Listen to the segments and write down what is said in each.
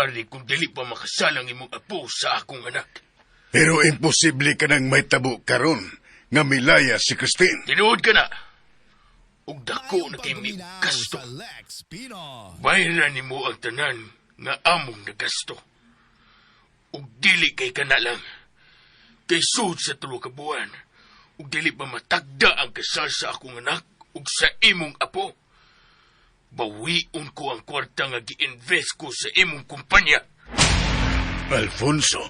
pari kung dili pa makasalang imong apo sa akong anak. Pero imposible ka nang may tabo karon nga milaya si Christine. Tinuod ka na. Ug dako na kay may gasto. Bayaran nimo ang tanan nga among nagasto. Ug dili kay kana lang. Kay sud sa 3 ka buwan. Ug dili pa matagda ang kasal sa akong anak ug sa imong apo. Bawiun ko ang kwarta nga gi-invest ko sa imong kumpanya. Alfonso.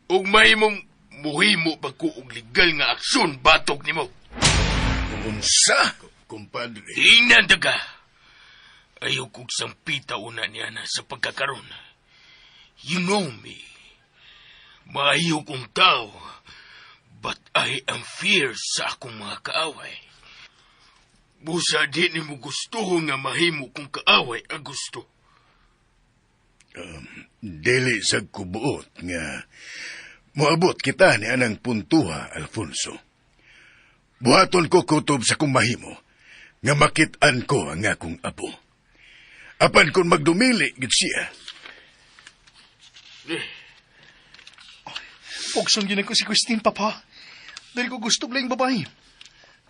Ug mahimong muhimo pa ko og legal nga aksyon batok nimo. Unsa, kumpadre? Tingnan daga. Ayaw kong sampita una niya na sa pagkakaroon. You know me. Maayo kong tao, but I am fierce sa akong mga kaaway. Busa di ni mo gusto nga mahimo kong kaaway ang gusto. Dili sa kubuot nga moabot kita ni anang puntuha, Alfonso. Buhaton ko kutob sa kong mahimo nga makit-an ko ang akong apo. Apan kung magdumili gid siya. Pogsong yun ako si Christine, Papa. Dahil ko gusto lang babae.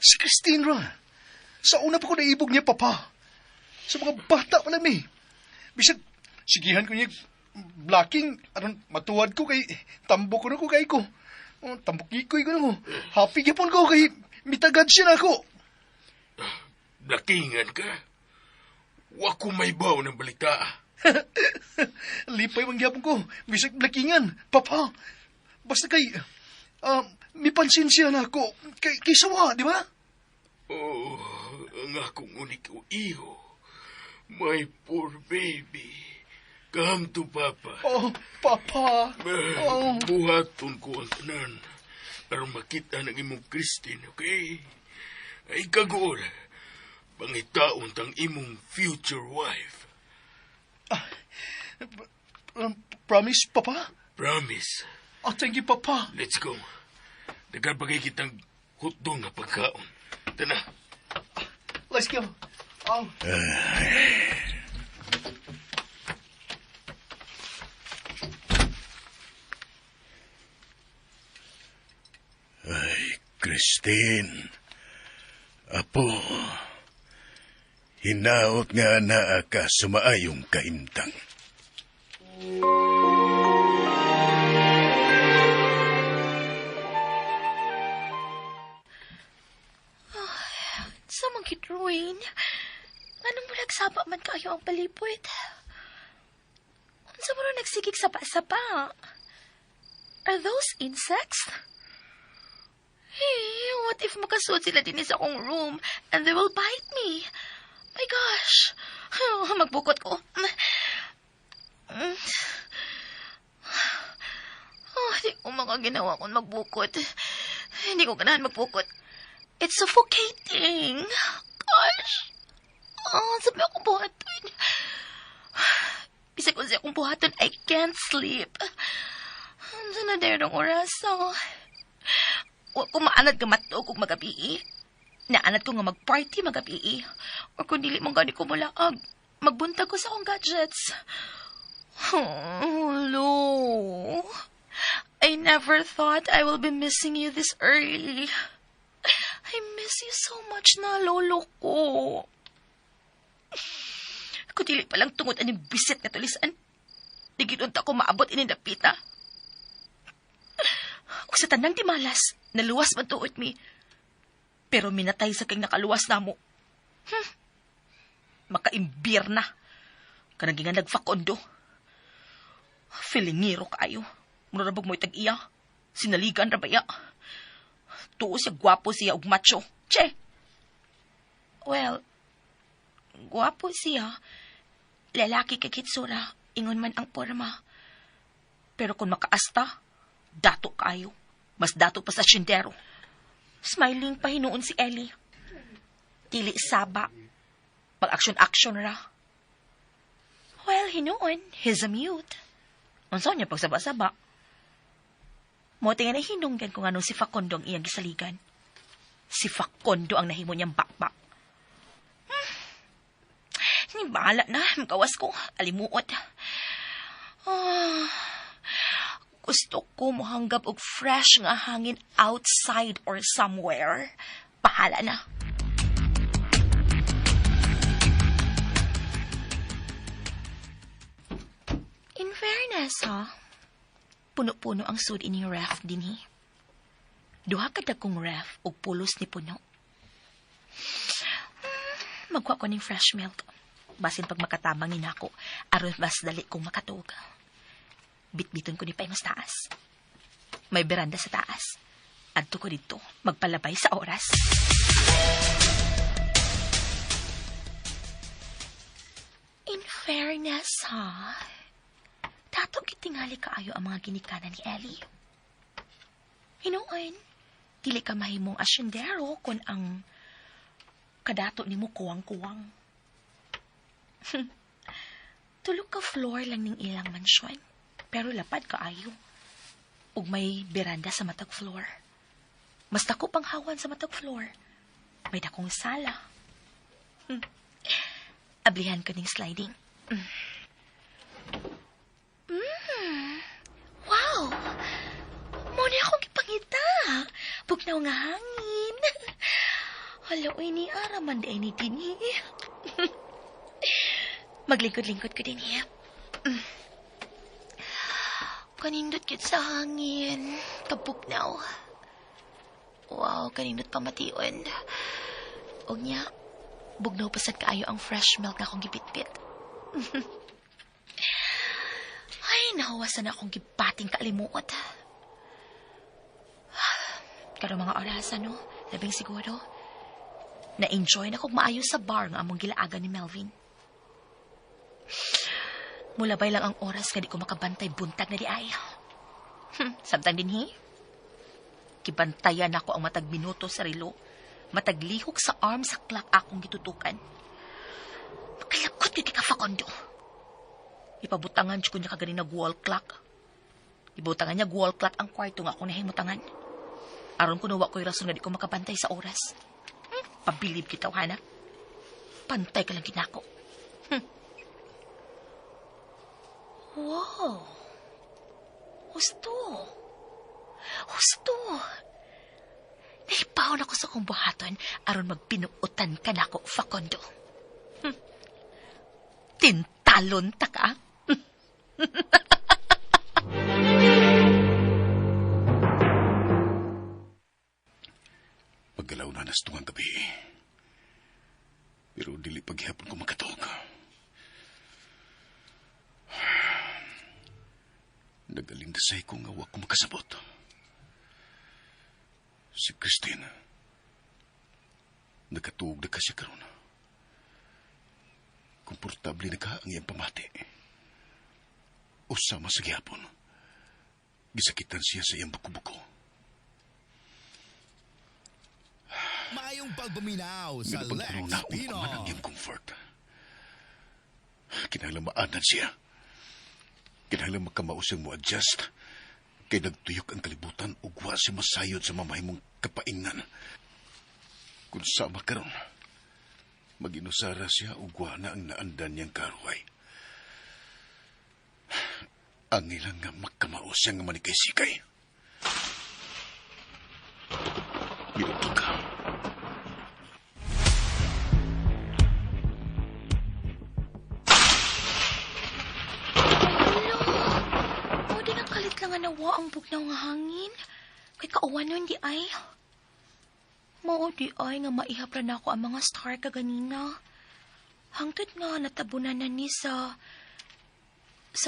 Si Christine ra. Sa una pa ko naibog niya, Papa. Sa mga bata pa namin. Bisag, sigihan ko niya blocking. Aron matuwad ko kay tambok ko na ko kay ko. Tambok ikoy ko na ko. Happy yapon ko kay mitagad siya na ako. Blackingan ka? Wa ko may baw ng balita. Lipay mang yapon ko. Bisag blockingan, Papa. Basta kay, may pansin siya na ako. Kay sawa, di ba? Oh, ang akong unik o iho. My poor baby. Come to Papa. Oh, Papa. Oh. Buhaton ko ang tanan. Para makita ng imong Christine, okay? Ay kagol. Pangitaon tang imong future wife. Promise, Papa? Promise. Oh, thank you, Papa. Let's go. Nagkabagay kitang hotdog na pagkaon. Tana. Let's go. Oh. Ay, Christine. Apo. Hinaot nga naa ka sumaayong kaimtang. Sa mangkit ruin, anong mulag sapa man kayo ang palipod? Unsa mo rin nagsigig sapa-sapa? Are those insects? Hey, what if makasuot sila din sa akong room and they will bite me? My gosh, magbukot ko. Di ko makaginawa kung magbukot. Hindi ko ganahan magbukot. It's suffocating. Gosh. Sabi ako buhaton. Bisag ko siya akong buhaton, I can't sleep. Saan na dahil ng oras? Kung maanad ka matog kung magabi, naanad ko nga mag-party magabi, or kung dili mong gani ko mulaag, magbuntag ko sa akong gadgets. Oh, Lou. I never thought I will be missing you this early. I miss you so much na, lolo ko. Kung dili palang tungod aning bisit na tulisan, di ginunta ko maabot inindapita. O sa tanang di malas, naluwas man tuot mi. Pero minatay sa kang nakaluwas na mo. Makaimbir na. Kanang nga nagfakondo. Filingiro kayo. Murabag mo'y tag-iya. Sinaligan rabaya. Tuo siya, gwapo siya, ug macho. Che! Well, gwapo siya. Lalaki kay kitsura, ingon man ang porma. Pero kung makaasta, dato kayo. Mas dato pa sa sindero. Smiling pa hinuon si Ellie. Dili saba. Mag-action-action ra. Well, hinuon, he's a mute. Unsa niya pagsaba-saba? Mote nga nahinunggan kung ano si Facundo ang iyang gisaligan. Si Facundo ang nahimo niyang bakbak. Ni bahala na, magawas ko, alimuot. Gusto ko mohanggap og fresh nga hangin outside or somewhere. Bahala na. In fairness, ha? Puno-puno ang sud ining ref dinhi. Duha ka dagkong ref ug pulos ni puno. Magwa ko ning fresh milk. Basin pag makatamang ni nako, aron mas dali kong makatug. Bitbiton ko ni pay mas taas. May beranda sa taas. Adto ko dito, magpalabay sa oras. In fairness, ha? Tatong kitingali kaayo ang mga ginikanan ni Ellie. Hinuon, dili ka mahimong asyendero kung ang kadato ni mo kuwang-kuwang. Tulog ka floor lang ning ilang mansyon, pero lapad kaayo. Ug may beranda sa matag floor. Mas dako pang hawan sa matag floor. May dakong sala. Ablihan ko ning sliding. Wow! Muna akong ipangita. Bugnaw nga hangin. Hala, ini araman day ni Dini. Maglingkod-lingkod ko din niya. Kanindot kit sa hangin. Kabugnaw. Wow, kanindot pamation. Og niya, bugnaw pasad kaayo ang fresh milk na akong gibitbit. Ay, nahawasan na akong gibating kaalimuot. Karo mga orasan, no? Labing siguro. Na-enjoy na kong maayo sa bar nga among gilaagan ni Melvin. Mulabay lang ang oras nga di ko makabantay buntag na di ay. Samtang din hi. Kibantayan ako ang matag minuto sa relo. Matag lihok sa arm sa clock akong gitutukan. Makalakot yun ka Facundo. Ipabutangan ko niya kaganin na wall clock. Ibutangan niya wall clock ang kwarto nga akong nahimutangan. Aron ko nawa ko'y rason nga di ko makabantay sa oras. Pabilib kita, Hana. Pantay ka lang ginako. Wow. Husto. Nahipaon ako sa kong buhaton aron magpinuutan ka nako, Facundo. Tintalon ta ka? Paggalaw na nas tungang gabi. Pero dili paghihapon ko makatog. Nagalindasay ko nga wa ko makasabot. Si Christine. Nakatuog na kasi karon. Komportable na ka ang iyang pamati. Usama sa gihapon. Gisakitan siya sa iyang buko-buko. Mayong pagbuminaw sa Lex Pino. Ang iyang comfort. Kinahanglan maanan siya. Kinahanglan makamausang mo adjust. Kay nagtuyok ang kalibutan ug wa si masayod sa mamahimong kapaingnan. Kung sama karon, maginusara siya ug wa na ang naandan niyang karuhay. Ang ilang nga makamaos siya nga manikay-sikay. Minuto ka. Nga nawa ang bugnaw nga hangin. Kay kauwan nun di ay. Mao di ay nga maihapra na ako ang mga star kaganina. Hangtod nga natabunan na ni sa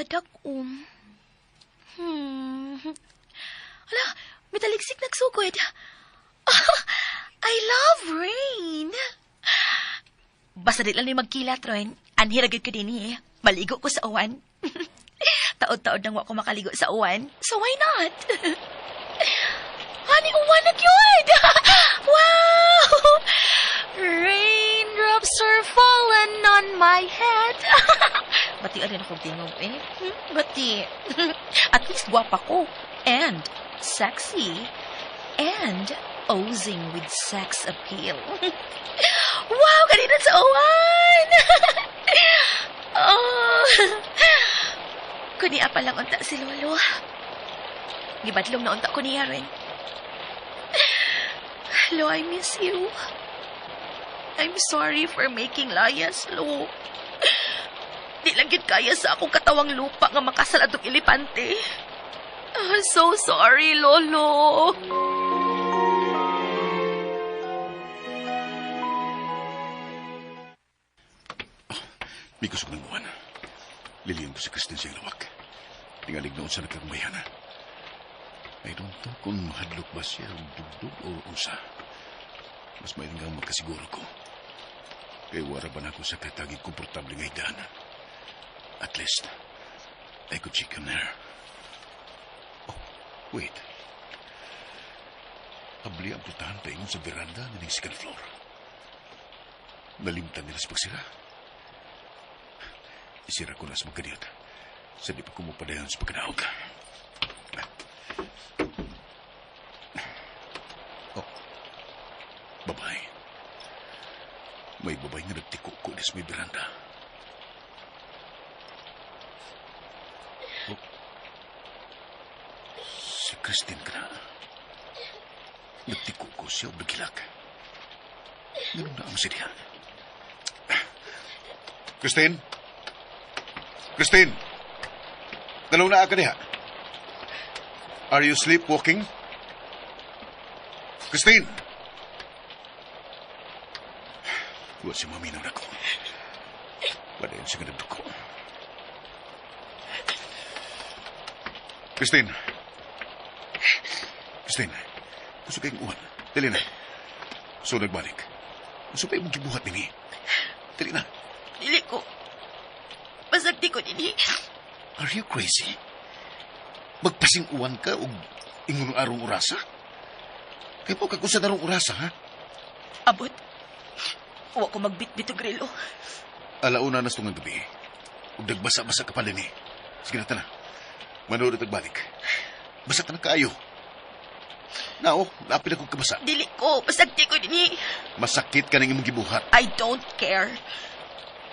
dag-um. Ala, mitaligsik nagsugod. I love rain. Basta di lang ni magkilat, Ron. Anhiragid ko din eh. Maligo ko sa uwan. Taod-taod nang wako makaligo sa uwan. So why not? Honey, uwan na yun! Wow! Raindrops are falling on my head. Bati rin ako tingog eh. Bati. At least guwapa ko. And sexy. And oozing with sex appeal. Wow! Kanina sa uwan! Oh... Kunia pa lang unta si Lolo. Gibadlong na unta ko niya rin. Lo, I miss you. I'm sorry for making Laya slow. Di lang yun kaya sa akong katawang lupa nga makasal atong elepante. So sorry, Lolo. May gusto ko ng buwan. Liliyan ko si Christine sa ilawak. Tingalig na unsa nagkagmayana. I don't know kung mahadlok ba siya o dugdug o usa. Mas may nga magkasiguro ko. Kaya wara ba na ako sa katagig komportable nga higaan. At least, I could check him there. Oh, wait. Habli ang putahan pa ingon sa veranda ng second floor. Nalimtan nila sa pagsira. Isira ko na sa magkaniyot. Sa di pa kumupadayon sa pagkanaog. Oh, babae. May babae nga nagtiko ko sa may veranda. Oh, si Christine ka na. Nagtiko ko siya o nagilak. Ganun na ang siya. Christine? Christine! Dalaw na ka diha. Are you sleepwalking? Christine! Huwag si maminaw na ko. Padayon siya ganagdo ko. Christine! Christine! Gusto kayong uwan. Dali na. So nagbalik. Gusto pa yung gibuhat nini. Dali na. Dili ko. Pasagdi ko dili. Are you crazy? Magpasing uwan ka o ingunong arong urasa? Kaya po kakusa na rong urasa, ha? Abot. Huwag ko magbit-bit o grilo. Alauna na itong gabi. Huwag nagbasa-basa ka pa din eh. Sige na, tana. Manood at nagbalik. Basa ka na kaayo. Nao, napil akong kabasa. Dili ko. Pasagdi ko dili. Masakit ka ng imong gibuhat. I don't care.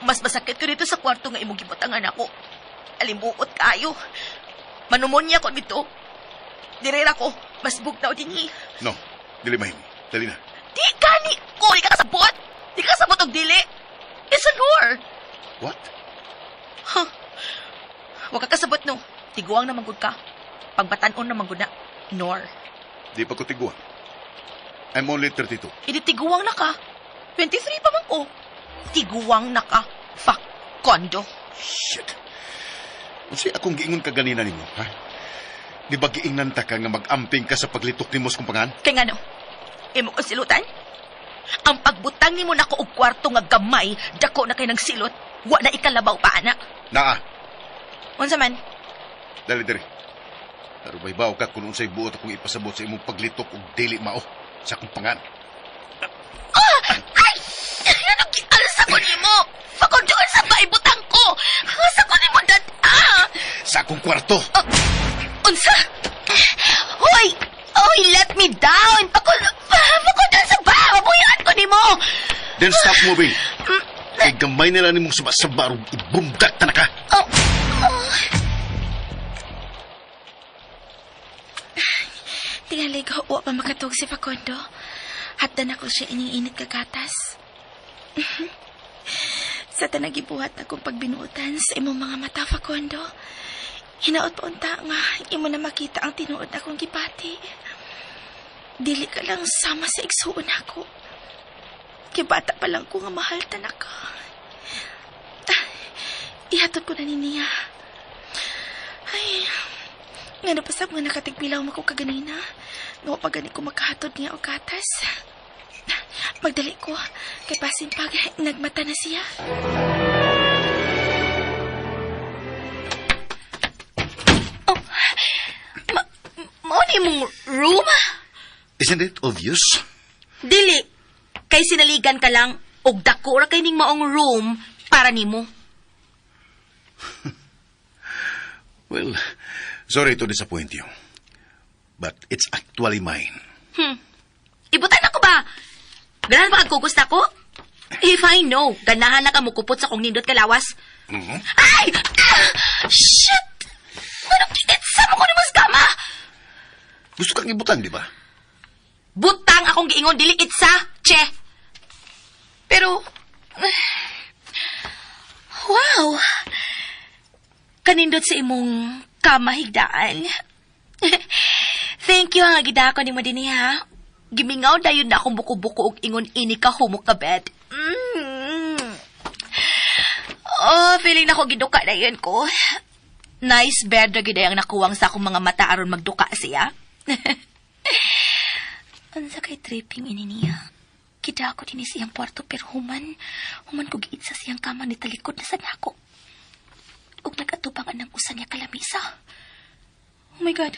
Mas masakit ko dito sa kwarto nga imong gibutangan ako. Alimbuot kayo. Manumonya ko dito. Direra ko. Mas bugnaw din No, dili mahimo. Dali na. Di gani ko. Di ka kasabot. Di ka kasabot og dili. It's a lure. What? Huh. Huwag ka kasabot no. Tiguang na manggod ka. Pagbatanon na manggod na. Nor. Di pa ko tiguan. I'm only 32. Hindi tiguang na ka. 23 pa man ko. Tiguang na ka. Fuck. Kondo. Shit. Kasi akong giingon ka ganina nimo, ha? Di ba giingnan ta ka nga mag-amping ka sa paglitok ni Mos kumpangan? Kaya nga no. Imo ko silutan? Ang pagbutang ni mo na ko og kwarto nga gamay, dako na kay ng silot, wa na ikalabaw pa, anak. Naa. Unsa man? Dali, dali. Pero may baw ka kung unsay buot akong ipasabot sa imong paglitok og dili mao sa kumpangan. Ay! Anong gialsa ko ni mo? Pakunduan sa baibutang ko! Asa ko ni mo, dad? Sa akong kwarto! Unsa? Hoy! Hoy, let me down! Pakunduan sa ba? Mabuyaan ko ni mo! Then stop moving. Kay gamay nila ni mong sabas-sabarong ibumdak na ka. Tingalig ko, wa pa makatog si Facundo. Hatdan ako siya ining-init kagatas. Sa tanagibuhat akong pagbinuotan sa imong mga mata, Facundo. Hinaot pa unta nga, imo na makita ang tinuod akong gipati. Dili ka lang sama sa igsuon ako. Kaya bata pa lang ko nga mahal tanak ka. Ihatod ko na niya. Ay, nga napasab nga nakatigpilaw mo ko kaganina. Nga pa gani ko makahatod niya o gatas. Magdali ko, kay pasin pag nagmata na siya. Oh, mauni mong room? Isn't it obvious? Dili. Kay sinaligan ka lang, og dako ra kay ning maong room para nimo. Well, sorry to disappoint you. But it's actually mine. Ibutan ako ba? Ganahan ba kagkugusta ko? If I know, ganahan na ka mukupot sa kong nindot kalawas. Mm-hmm. Ay! Shit! Anong kinitsa mo ko ni Mas Gama? Gusto kang ibutang, di ba? Butang akong giingon dili itsa, che. Pero wow. Kanindot sa imong kamahigdaan. Thank you nga gidako nimo dinhi ha. Gimingaw dayon na akong buko-buko og ingon ini ka humok ka bed. Oh, feeling na ko giduka dayon ko. Nice bed ra gid ang nakuwang sa akong mga mata aron magduka siya. Unsa kay tripping ini niya? Kita ako din siyang kwarto pero human ko giit sa siyang kama ni talikod na sa nako. Ug nagatubang anang usa niya kalamisa. Oh my God.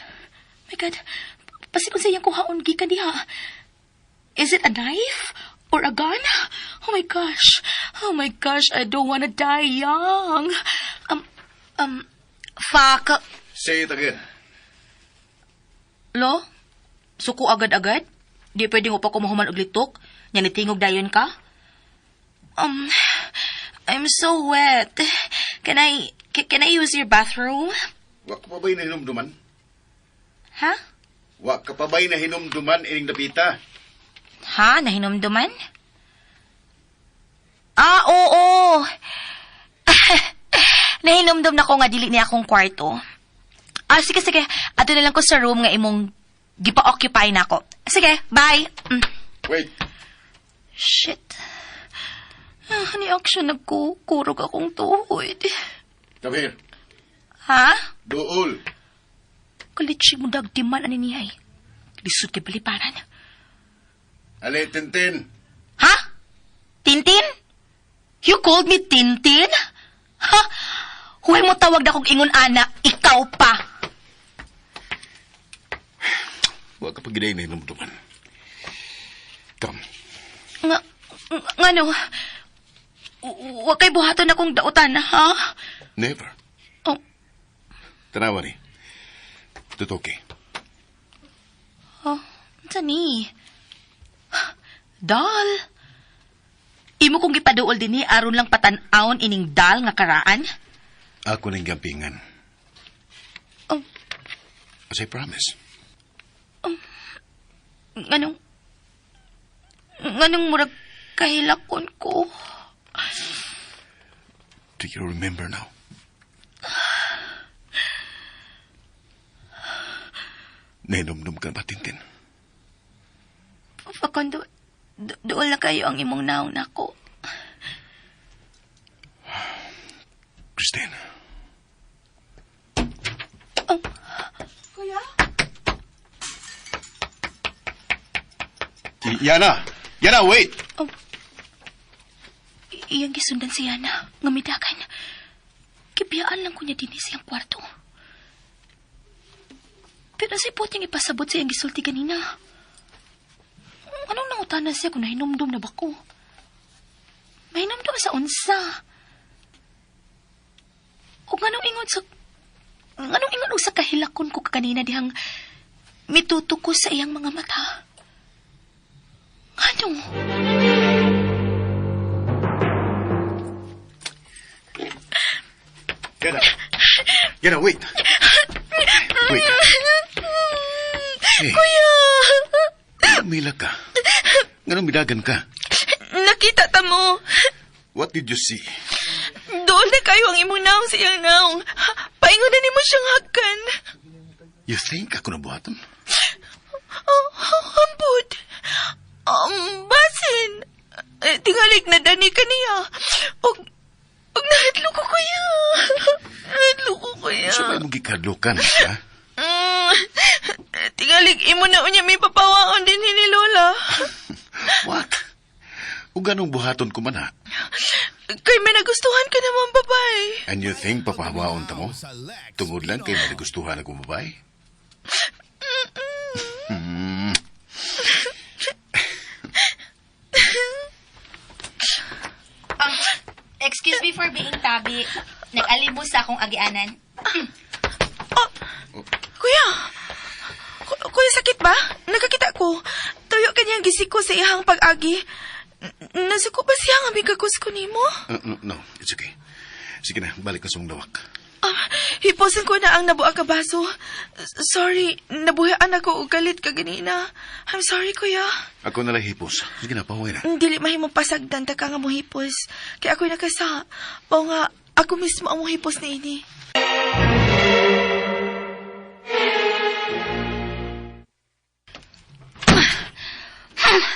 Pasikon sa iyang kuhaon gikan diha. Is it a knife or a gun? Oh my gosh, I don't wanna die young. Fuck. Say it again. Lo? Suko agad-agad? Di pwede mo pa kumuhuman og litok? Nya nitingog dayon ka? I'm so wet. Can I use your bathroom? Wa ka pa ba'y na hinumduman? Ha? Wa ka pa ba'y na hinumduman ining dapita? Ha? Nahinomduman? Ah, oo. Nahinomdum na ko nga dili niya akong kwarto. Ah, sige. Ato na lang ko sa room nga imong gipa-occupy na ako. Sige, bye. Wait. Shit. Ni action nagkukurog akong tuhod. Come here. Ha? Duol. Kalitsig mo dagdiman ani niyay. Lisod kay baliparan. Ali, Tintin. Ha? Tintin? You called me Tintin? Ha? Huwag mo tawag na kong ingon ana, ikaw pa. Wa ka pa giday na hinumduman. Come. Ngano? Huwag kay buhaton akong dautan, ha? Never. Oh. Tanawa ni. Tutoke. Oh, tani. Dal. Imo kong gipaduol din aron lang patan-aon ining dal nga karaan. Ako ning gampingan. Oh. As I promise. Nganong murag kahilakon ko. Do you remember now? Nahinumdum ka ba, Tintin? Pakon, doon na kayo ang imong naong nako. Christine. Kuya? Yana, wait! Iyang gisundan si Yana, ngamidakan. Kibiyaan lang ko niya din siyang kwarto. Pero si Puting ipasabot sa iyang gisulti kanina. Anong nangutanan siya kung nahinumdum na ba ko? Mahinumdum sa unsa? O nganong ingon sa kahilakon ko kanina dihang mituto ko sa iyang mga mata? Ano? Yana, wait. Wait. Hey, Kuya! mila ka. Ganun midagan ka. Nakita ta mo. What did you see? Doon na kayo ang imong naong sa iyang naong. Paingon na ni mo siyang hagkan. You think ako nabuhaton? Hambod. Basin. Tingalig na dani ka niya. Og nahadlo ko kuya. Nahadlo ko kuya. So ba mong gikadlokan, ha? Tingalig imo na unya may papawaon din ni Lola. What? O ganong buhaton ko man, ha? Kay may nagustuhan ka naman babae. And you think papahawaon ta mo? Tungod lang kay may nagustuhan akong babae? Excuse me for being tabi. Nag-alibos sa akong agianan. Kuya! Kuya, sakit ba? Nakakita ko. Tuyo kanyang gisiko sa ihang pag-agi. Nasuko ba siya nga may kakus ko ni mo? No, it's okay. Sige na, balik na sa mong lawak. hiposin ko na ang nabuang ka baso. Sorry, nabuhian ako og galit ka ganina. I'm sorry, kuya. Ako nalang hipos. Sige na, pahuwi na. Dili mahimong pasagdan ta ka nga mo hipos. Kaya ako'y nakasa. O nga, ako mismo ang mo hipos ni ini.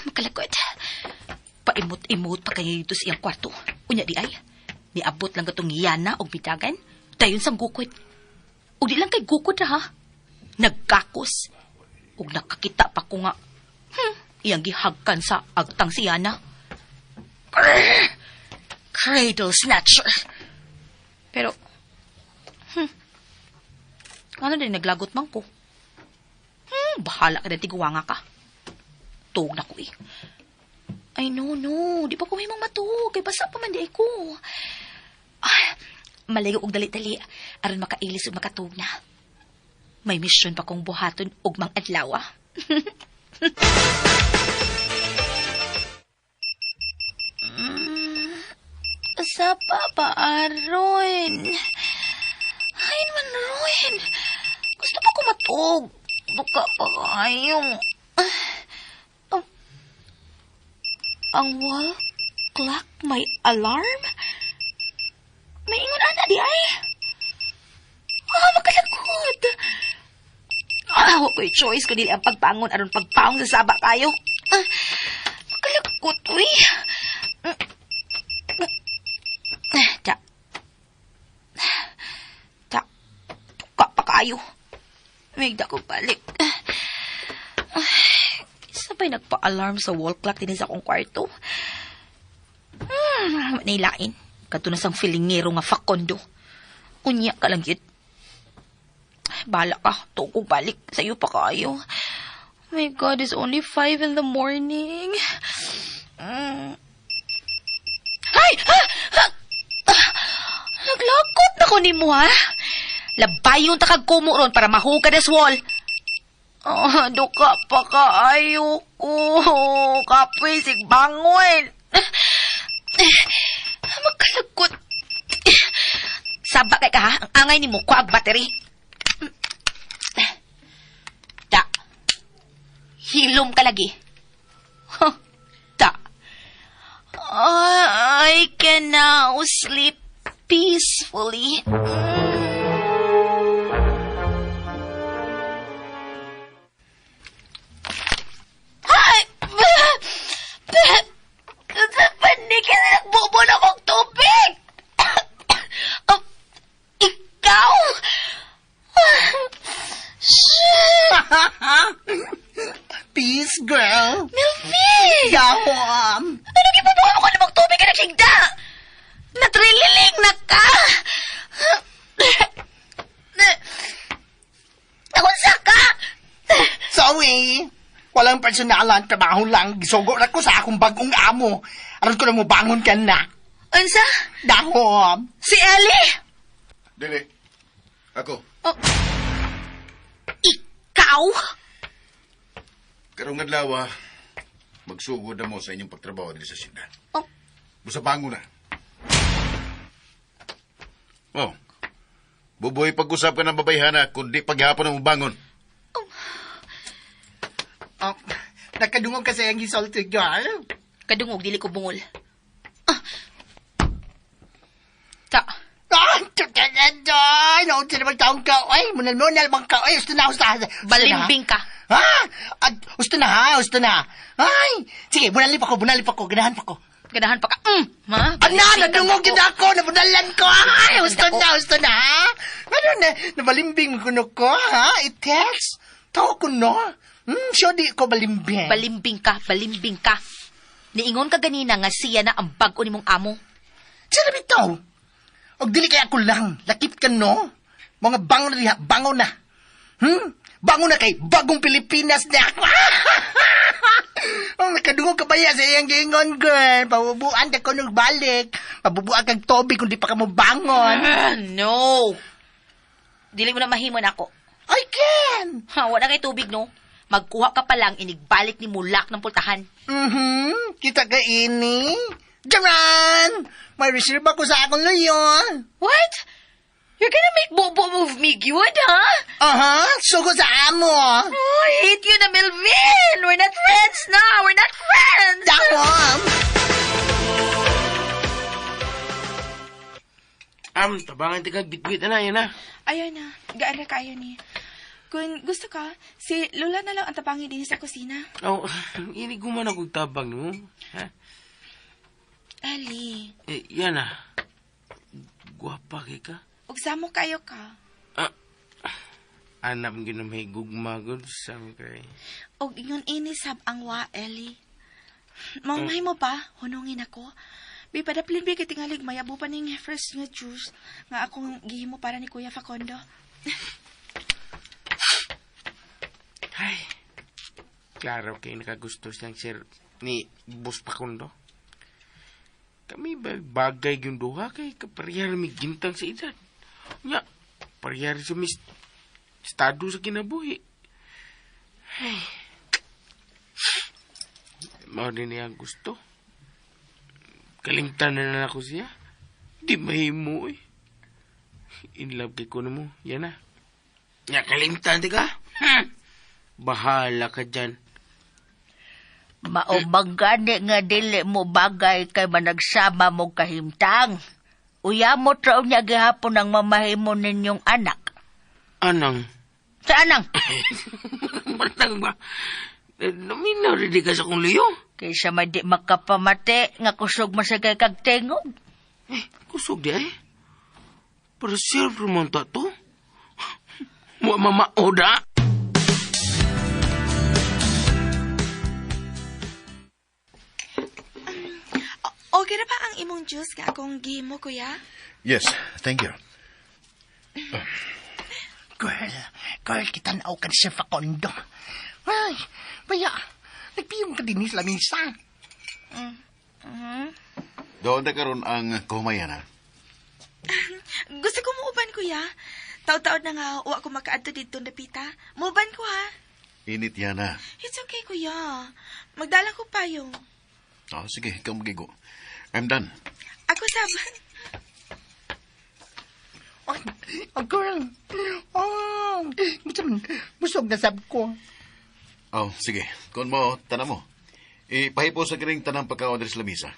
Makalagod. Paimot-imot pa kayo dito sa iyang kwarto. Unya di ay. Niabot lang katong yana o bitagan. Dayon sang gukod. O di lang kay gukod ra ha. Nagkakos. O nakakita pa ko nga. Iyang gihagkan sa agtang si yana. Cradle snatcher. Pero, ano din naglagot man ko? Bahala ka na tiguwanga ka. Tuog na ko eh. Ay, no. Di pa ko may matug. Kay basa pa man di ay ko. Malayo og dali-dali. Aron makailis o makatug na. May misyon pa kong buhaton og mang adlaw. Sa pa aron. Ay naman, Ruin. Gusto pa ko matug. Duka pa kayong. Ang wall clock may alarm? May ingon ana di ay. Makalagod. Wa ko'y choice ko dili ang pagpangon aron pagpaong sa saba kayo. Makalagod, uy. Tuka pa kayo. May ko balik. Sabay nagpa-alarm sa wall clock din sa akong kwarto. Nailain. Kato na sang filingero nga fakondo. Unya ka lang yun. Bahala ka. Tuog kong balik. Sa'yo pa kayo. My God, it's only 5 in the morning. Ay! Naglakot na ko ni mo, ha? Labayon takag kumo ron para mahugad as wall. Duka pa kaayo ko. Kapoy, sigbangon. Magkalagot. Saba kay ka, ha? Ang angay ni mo, kuag battery. Da. Hilom ka lagi. Da. I can now sleep peacefully. Panik ka na nagbubo na kong tubig! Ikaw? Peace, girl. Milfie! Yawam. Ano gibubuha mo ko na magtubig ka nagsigda? Natrililing na ka! Nakunsa ka! Sorry. Walang personalan, trabaho lang. Gisugo na ko sa akong bagong amo. Aron ko na mo bangon ka na. Unsa? Dahom. Si Ellie? Dili. Ako. Ikaw? Karong adlaw, magsugod na mo sa inyong pagtrabaho dito sa syudad. Oh. Busa bango na. Oh. Buboy pag-usap ka ng babayhana kundi paghapon na mo bangon. Nakadungog kasi ang gisalty, girl. Kadungog, dili ko bungol. Naunsa naman taong ka. Ay, munal-munal bang ka. Ay, gusto na. Balimbing ka. Gusto na. Ay, sige, bunalip ako. Ganahan pa ko. Ganahan pa ka. Ma? Nadungog yun ako. Nabunalan ko. Ay, gusto na. Ano na, nabalimbing ko ko, ha? I-text. Tao ko, no? Sure di ko balimbing. Balimbing ka. Niingon ka ganina nga siya na ang bago ni mong amo. Sino bitaw? Og dili kay ako lang. Lakip ka, no? Mga bango na diha. Bango na. Bango na kay bagong Pilipinas na ako. Nakadungog ka ba yan sa iyang gingon, girl? Pabubuan ka ko nung balik. Pabubuan kang tobi kung di pa ka mo bangon. No. Dili mo na mahimo na ako. I can. Wala kay tubig, no? Magkuha ka pa lang, inigbalik ni mulak ng pultahan. Kita ka ini. Jaran! May reserve ako sa akong loyon. What? You're gonna make Bobo move me, good, huh? Sugo sa amo. Oh, I hate you na, Melvin! We're not friends now! We're not friends! Dakwam. Tabangan tika bitbit na yan na. Ayaw na. Gaan na kayo ni. Kung gusto ka, si Lola na lang ang tabangi din sa kusina. Oh, ini guman ako tabang mo. Ha? Ellie, Yan na. Guwapa kay ka. ugsamo kayo ka. Anak mo ginamay gugmagod sa kay. Og ingon ini sab ang wa, Ellie. Mamahay mo pa, hunungin ako. Bi padaplin bi kay tingalig mayabo pa ning fresh nga juice nga akong gihimo para ni Kuya Facundo. Ay. Klaro kay nakagusto siyang sir ni Boss Facundo. Kami bagay yung duha kay kaparehar mi gintang sa edad. Nya, parehar sa mis estado sa kinabuhi. Ay. Mao din niya gusto. Kalimtan na ako siya. Di mahimo eh. In love kay kuno mo. Yan na. Nya, kalimtan di ka? Bahala ka dyan. Maubagani nga dili mo bagay kay managsama mo kahimtang. Uya mo traw niya gihapon ang mamahimo ninyong anak. Anang? Sa anang? Matang ba? Naminaw rin di ka sa kong liyo. Kaysa may di makapamati nga kusog masagay kag tingog. Kusog di ay. Pero siyempre mo to. Mamaoda. Okay na ba ang imong juice nga akong gihimo, Kuya? Yes, thank you. Girl, kitanaw ka siya Facundo. Ay, baya, nagpiyong ka din sa lamisa. Doon na karon ang kumayan, ha? Gusto ko muuban, Kuya. Taod-taod na nga, uwa ko makaadto dito na pita. Muuban ko, ha? Init yan, ha? It's okay, Kuya. Magdala ko payong. Oh, sige, ikaw magigo. I'm done. Ako saban. Girl, busog na sab ko. Oh, sige. Kung mo, tanam mo. Ipahipo sa kiring tanang pagkaon sa lamisa.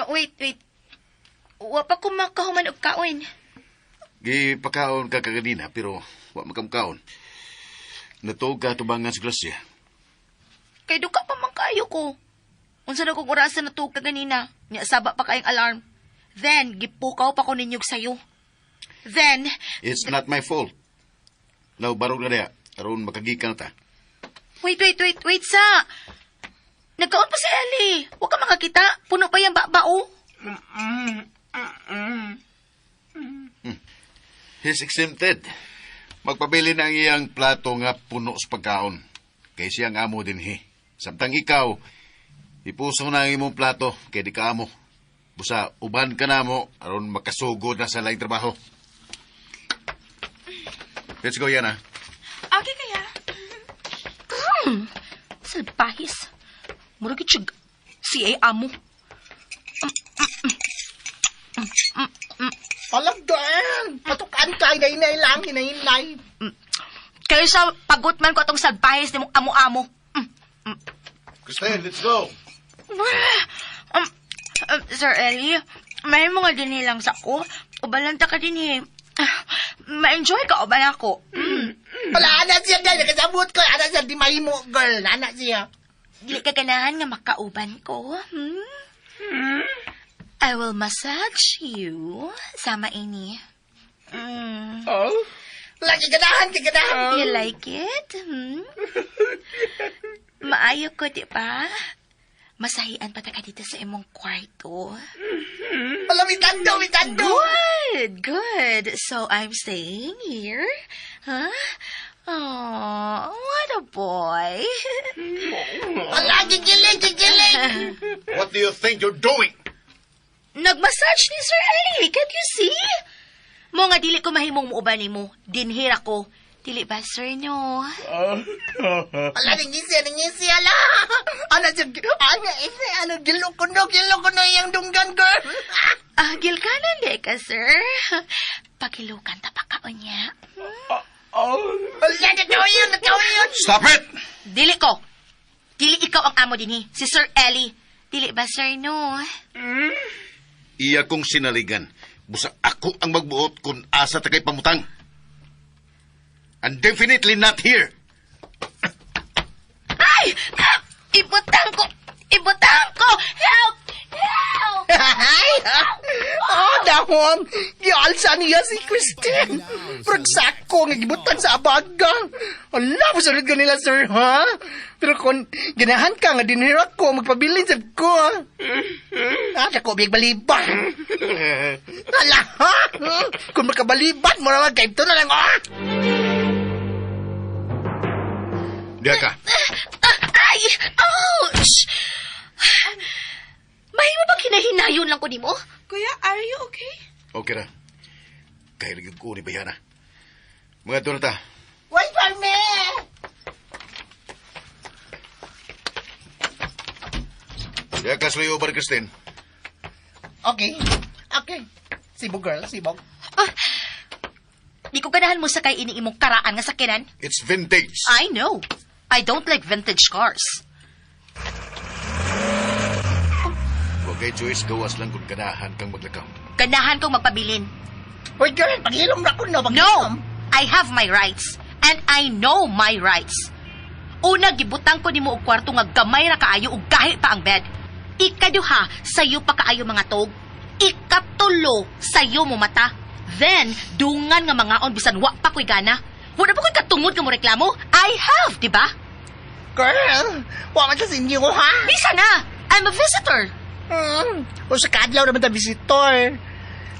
Wait. Wa pa ko makahuman og kaon. Gipakaon ka kaganina, pero wa makamkaon. Natuog ka tubangan sa glasya. Kay duka pa man kayo ko. Unsa na kong orasan na tuog ka ganina. Nya saba pa kayong alarm. Then, gipukaw pa ko ninyog sayo. Then, It's not my fault. Now, barog na niya. Aron makagikan ta. wait, sa. Nagkaon pa si Ellie. Huwag ka makakita. Puno pa yung bao. He's exempted. Magpabili na ang iyang plato nga puno sa pagkaon. Kay siyang amo din, he. Samtang ikaw, ipuso na ang imong plato, kay di ka amo. Busa, uban ka na mo, aron makasugod na sa laing trabaho. Let's go, Yana. Okay, Kuya. Salbahis. Murag itsyag. Si ay amo. Palagdan! Patukan ka, hinay lang, hinay. Kaysa pagot man ko atong salbahis ni mong amo-amo. Christine, let's go. Sir Ellie, may mga din lang sa ko. Ubalanta ka din eh. Ma-enjoy ka o ba ako? Wala, anak siya dahil nakasabot ko. Anak siya, di mahimo, girl. Anak siya. Di ka ganahan nga makauban ko. I will massage you. Sama ini. Lagi ganahan. You like it? Maayo ko, di ba? Masahian pa ta ka dito sa imong kwarto. Wala, mitando. Good. So I'm staying here? Huh? Oh, what a boy. Wala, gigiling. What do you think you're doing? Nagmassage ni Sir Ellie. Can't you see? Mo nga dili ko mahimong muuban mo. Dinhira ko. Dili ba, sir, no? Ala, nangisi, ala. Gilo ko no yung dunggan, girl. Gilkanan di ka, sir. Pakilukan ta pa kaon niya. Ala, natawa yun. Stop it! Dili ko. Dili ikaw ang amo dinhi, si Sir Ellie. Dili ba, sir, no? Iya kong sinaligan. Busa ako ang magbuot kung asa tagay pamutang. And definitely not here. Ay! Ibutang ko! Help! Dahon. Gialsa niya si Christine. Pragsako nga gibutan sa abaga. Ala, masunod ka nila, sir, ha? Pero kung ganahan ka nga dinhirak ko, magpabilin sa ko, ha? Ako, biyag baliban. Ala, ha? Kung makabaliban mo naman, kayo ito na lang, ha? Diya ka. Ay! Ouch! Mahimo ba kinahinayon lang ko ni mo? Kuya, are you okay? Okay na. Kahiligig ko ni Bayana. Mga doon na ta. Wait for me! Diya ka slayo ba, Christine? Okay. Sibog, girl, sibog. Di ko ganahan mo sa kay ini imong karaan nga sakinan. It's vintage. I know. I don't like vintage cars. Huwag kay Joyce, gawas lang kung ganahan kang maglakaw. Ganahan kong magpabilin. Wait, girl, paghilom na ko, no? No! I have my rights. And I know my rights. Una, gibutang ko ni mo og kwarto nga gamay ra kaayo ug gahi pa ang bed. Ikaduha, sayo pa kaayo mga tog. Ikatulo, sayo mo mata. Then, dungan nga mga on bisan wa pa ko'y gana. Wala pa ko'y katungod nga mo reklamo. I have, di ba? Girl, huwag man sa sinyo, ha? Bisa na! I'm a visitor. O sa kadlaw naman ta visitor.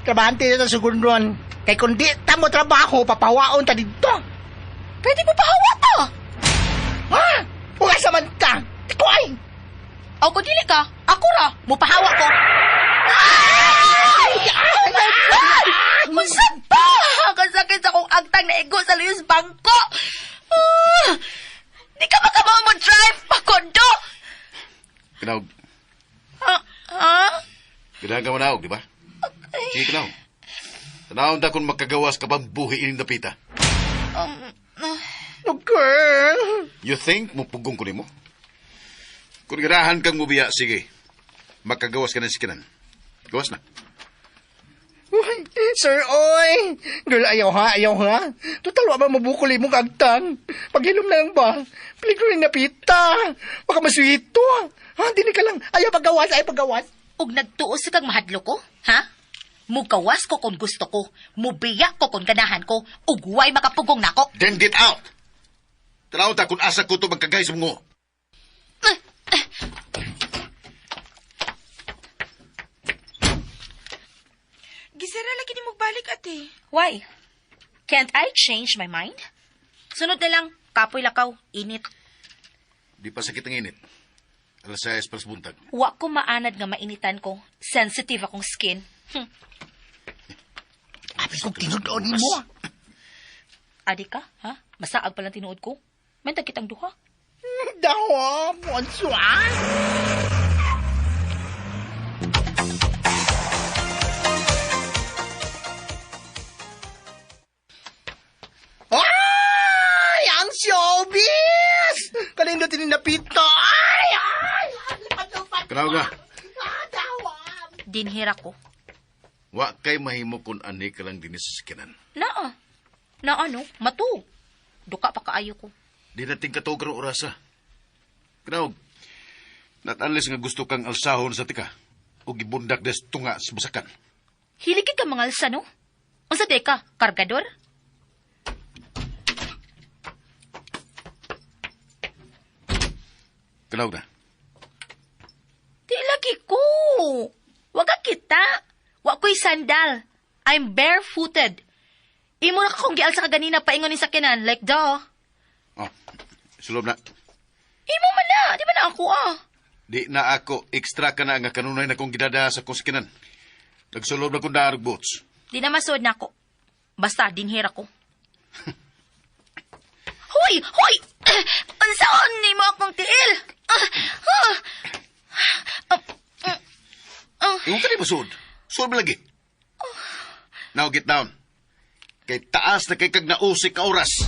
Trabahante na ta sugundron. Kay kundi ta mo trabaho, papawaon ta dito. Pwede mo pahawa to. Ha? Huwag sa man ka. Tikoy! O kung dili ka, ako ra, mupahawa ko. Ay! Oh my God! Unsa ba? Kasakit sa kong agtang na ego sa luyos bangko. Di ka makamaw mo drive pa kondo. Kinawag. Ha? Kailangan ka manawag, di ba? Sige, kinawag. Tanawag na kung makagawas ka bang buhi ining napita. Oh, girl! You think mupugong ko ni mo? Kung ganahan kang mubiya, sige. Makagawas ka ng sikinan. Gawas na. Uy, sir, oy! Girl, ayaw ha. Total, wa ba mabukol mo kagtang? Paghilom na lang ba? Peligro rin napita. Baka maswito. Ha, hindi ka lang. Ayaw pagawas. Ug nagtuos kang mahadlo ko, ha? Mugawas ko kung gusto ko. Mubiya ko kung ganahan ko. Ug way makapugong nako. Then get out! Tanawag ta kung asa ko ito magkagay sa mga. Gisara lagi ni mo balik, ate. Why? Can't I change my mind? Sunod na lang, kapoy lakaw, init. Di pa sakit ang init. Alas 6 pas buntag. Wa ko maanad nga mainitan ko. Sensitive akong skin. Abi kong tinudoon mo. Adi ka, ha? Masaag palang tinuod ko. May kitang duha. Dawa, Monsuan. Ay! Ang showbiz! Kanino tininapito? Ay! Tanawag nga. Dawa! Dinhira ko. Wa kay mahimo kung ani ka lang din sa sikinan. Naa. Na ano? Matu. Duka pa kaayo ko. Di nating katog ng orasa. Kanawag. Not unless nga gusto kang alsahon sa tika. O gibundak des tunga sa basakan. Hiligid ka mga alsa, no? Unsa day ka? Kargador? Kanawag na. Di lagi ko. Waga kita. Wa ko'y sandal. I'm barefooted. Imo na ka kong gialsa ka ganina paingon ni sakinan. Like, duh. Oh, sulob na. Imo man na. Di ba na ako, Di na ako extra ka na nga kanunay na kong gidada sa kuskinan. Nagsulob na kong daarog boats. Di na masod na ako. Basta, dinhira ko. Hoy! Hoy! Unsaon ni mo akong tiil? Iwan ka ni masud. Sud ba lagi? Now get down. Kay taas na kay kag nausik ka oras.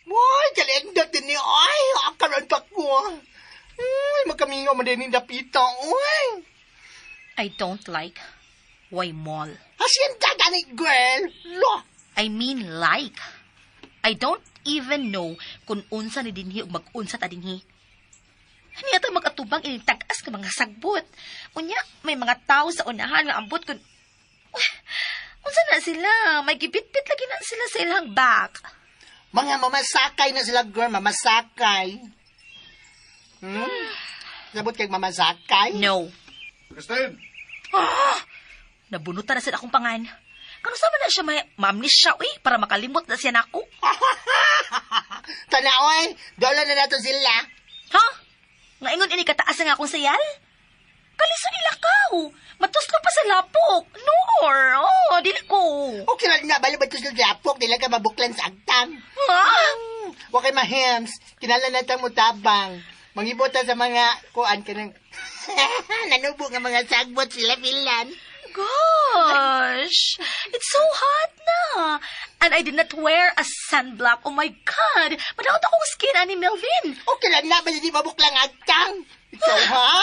Ay, kalendot din ni ay, akaran pa ko. Ay, magkamingaw man din ni Dapita, ay. I don't like why mall. Hasyenta gani, girl. Lo. I mean like. I don't even know kung unsa ni dinhi ug mag-unsa ta dinhi. Niya ta mag-atubang initag-as ka mga sagbot. Unya, may mga tao sa unahan nga ambot kun... Unsa na sila? May gibit-bit lagi na sila sa ilang back. Mga mamasakay na sila, girl. Mamasakay. Sabot kay mamasakay? No. Christine! Nabunutan na sila akong pangan. Kano sama na siya may ma-amnesia, para makalimot na siya nako. Tanaoy, dola na nato sila. Ha? Nga ingon ini kataas nga akong sayal? Kaliso nila kao. Matuslo pa sa lapok. Nor. Dili ko. Okay lang na, balo ba ito sa lapok? Dila ka mabuklan sa agtang. Ha? Huwag kay mahems. Kinala na mo tabang. Mangibota sa mga kuan ka ng... Nanubo nga mga sagbot sila, Finland. Gosh, it's so hot na. And I did not wear a sunblock. Oh my God. Madaot akong skin, ani Melvin. Okay lang na, basta di mabuklang agtang. Ikaw, ha?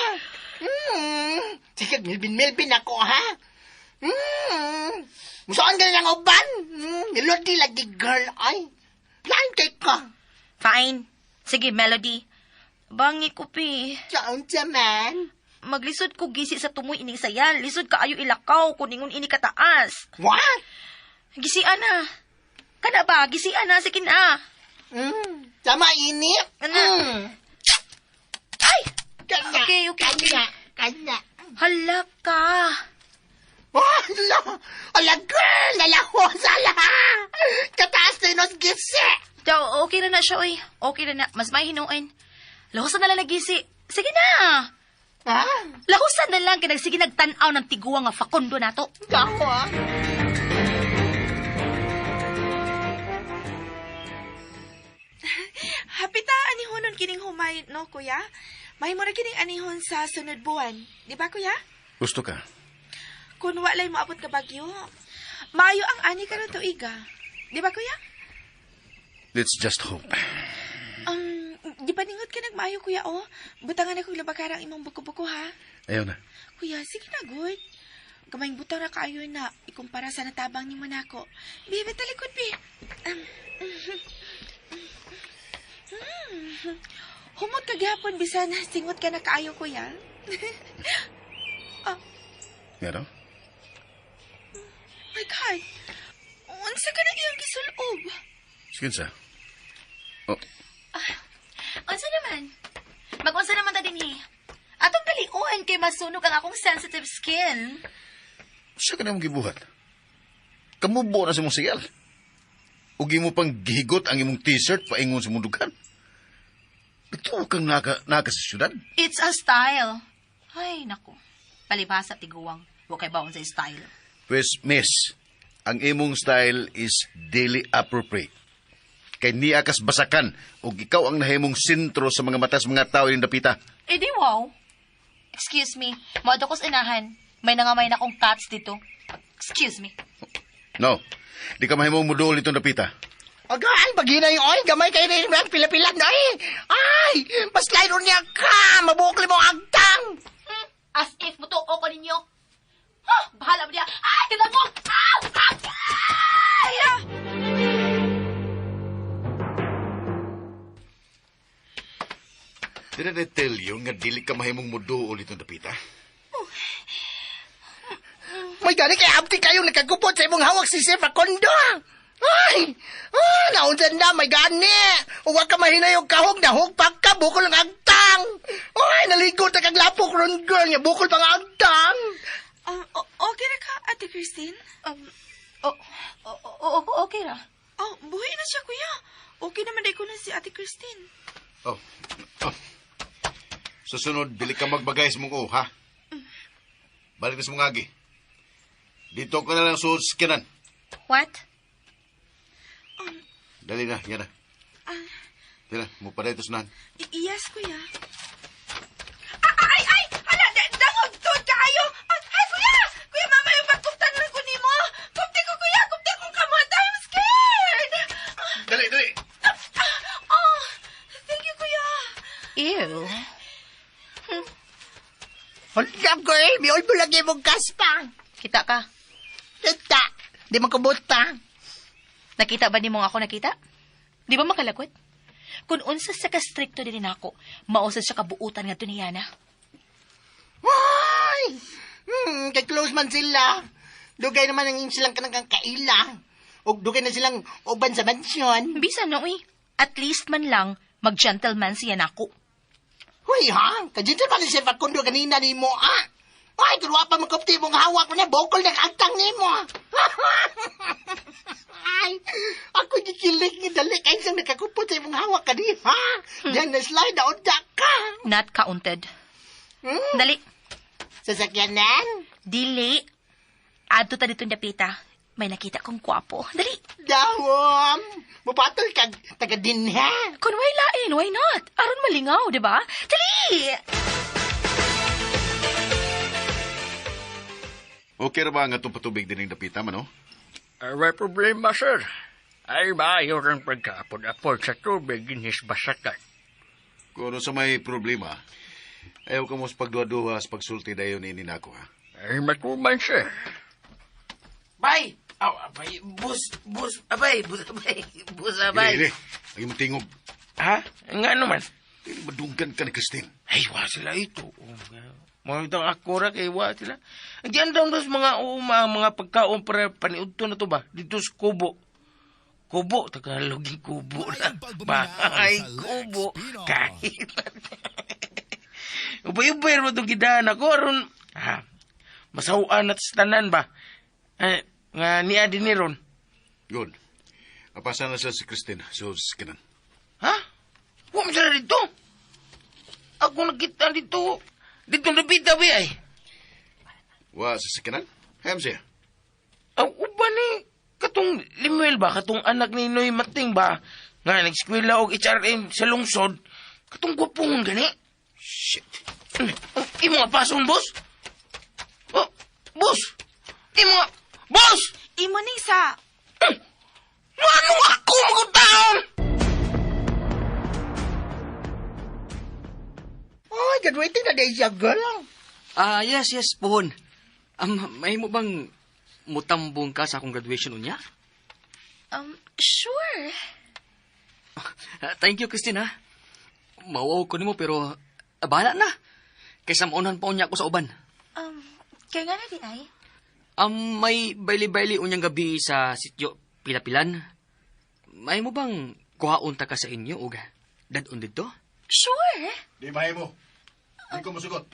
Sige, Melvin ako, ha? Musaan ka na ng uban. Nilodi lagi, girl, ay. Lain kay ka. Fine. Sige, Melody. Bangi ko, pi. Saan man? Maglisod ko gisi sa tumoy ining sayal. Lisod ka ayo ilakaw kung ingon ini kataas. What? Gisian na. Kana ba? Gisian na. Sige na. Sama init. Ay! Kanya. Okay. Kanya. Hala ka. Ala, girl! Lalahos, ala! Kataas na yun gisi! Daw, okay na siya, oy. Okay na. Mas may hinuin. Lahusan na lang nagisi. Sige na. Ha? Lahusan na lang kinagsige nagtanaw ng tiguwa nga fakondo nato. Ako, ha? Hapita anihonon kining humay, no, kuya? Mahimo ra kining anihon sa sunod buwan. Di ba, kuya? Gusto ka? Kung walay moabot ka bagyo, maayo ang ani ka tuiga. Di ba, kuya? Let's just hope. Di ba ningot ka nagmaayo, kuya, oh? Butangan akong labakarang imong buko-buko, ha? Ayaw na. Kuya, sige na, good. Kamayng butang na kaayo na ikumpara sa natabang ni manako. Bibi, talikod, bi. Humot ka gihapon, bisan singot ka na kaayo, kuya. Nga raw? My God. Unsa ka na iyang gisulob? Sige sa. Unsa naman? Mag-unsa naman ta dinhi? Atong daliuan kay masunog ang akong sensitive skin. Sa ka na mong gibuhat? Kamubo na sa mong sigal. Ugi mo pang gihigot ang imong t-shirt paingon sa mundugan. Ito kang naka sa syudad. It's a style. Ay, naku. Palibhasa tiguwang. Huwag kay bawon sa style. Pues, miss, ang imong style is daily appropriate. Kay ni akas basakan o ikaw ang nahimong sentro sa mga matas mga tao yung dapita. Eh di wow. Excuse me. Moado ko sa inahan. May nangamay na akong cats dito. Excuse me. No, di ka mahimong mudol itong dapita. Agay, bagina yung oy, gamay kayo rin ng pila-pila na Ay, mas layo niya ka, mabukli mo agtang. As if mutuo ko ninyo. Bahala mo niya. Ay, tignan mo! Ay! Did I tell you nga dili ka mahimong mudol itong dapita? May gani kay abti kayong nakagupot sa imong hawak si Sir Facundo. Ay, naunsan na, may gani. Huwag ka mahinayong kahog na hugpak ka, bukol ang agtang. Ay, naligo ta kag lapok ron, girl, nga bukol pang agtang. Okay na ka, Ate Christine? Okay na. Buhay na siya, kuya. Okay naman day ko na si Ate Christine. Susunod, dili ka magbagay sa mong ha? Balik na sa mong agi. Dito ka na lang suot sa kinan. What? Dali na, yan na. Tira, mo pa dito sunan. Iyas, kuya. Ay! Hala, dangog to kayo! Ay, kuya! Kuya, mama, yung pagkuptan na ko ni mo! Kupti ko, kuya! Kupti ko kamot! I'm scared! Dali! Oh, thank you, kuya! Ew. Hala, girl. May mo lagi mong kaspa. Kita ka. Kita. Di man kabuta. Nakita ba ni mo ako nakita? Di ba makalakwit? Kung unsa sa kastrikto din ako, mausad sa kabuutan nga ni Yana. Why? Kay close man sila. Dugay naman ang silang kanang kaila. O dugay na silang uban sa mansyon. Bisa no, At least man lang, mag-gentleman siya nako. Huy, ha? Kajinsan pa ni Sir Facundo kanina ni mo, Ay, kung pa magkupti mong hawak mo na, bokol na kagtang ni mo. Ay, ako gikilig ni dali kayo siyang nakakupot sa imong hawak ka di, ha? Diyan na slide na unta ka. Not counted. Dali. Sasakyanan? Dili. Adto ta dito dapita. May nakita kong kwapo. Dali. Dawom. Mupatol ka, taga din, ha? Kung way lain, why not? Aron malingaw, di ba? Dali! Okay ra ba nga itong patubig din yung napita man, no? May problema, sir. Ay maayo rin pagkaapod-apod sa tubig inis basakan. Kung ano sa may problema, ayaw ka mo sa pagduha-duha sa pagsulti dayon ni nako, ha? Ay matuman, sir. Bay! Abay, bus, abay. Dili. Lagi mo tingog. Ha? Nga naman. Dili madunggan ka ni Christine. Ay, wa sila ito. Mga itong akura kay wa sila. Diyan daw dos mga pagkaon para paniudto na to ba? Dito sa kubo. Kubo, Tagaloging kubo na. Bahay, kubo. Kahit. Ubay-ubay mo itong gidaan ako. Aron, masawaan at tanan ba? Nga niya din ni Ron. Good. Apasa na siya si Christine. So, sikinan. Ha? Huwag mo sila dito. Ako nakita dito. Dito nabita ba ay? Wa sa sikinan? Hayam siya. Uba ni katong Limuel ba? Katong anak ni Noy Mating ba? Nga nag-eskwela og HRM sa lungsod. Katong gwapong gani. Shit. Imo nga pason, boss? Oh, boss! Imo nga... Boss! Imo ni sa... Ano ako magutaon? Ay, graduating na day siya, girl. Yes, pohon. May mo bang mutambong ka sa akong graduation unya? Sure. Thank you, Christine, ha? Mawaw ko nimo pero bahala na. Kaysa maunan pa unya ko sa uban. Kaya nga na di ay? May baili-baili unyang gabi sa sityo Pilapilan. May mo bang kuhaon ta ka sa inyo o dadon dito? Sure. Di mahay mo. Hindi ko masugot.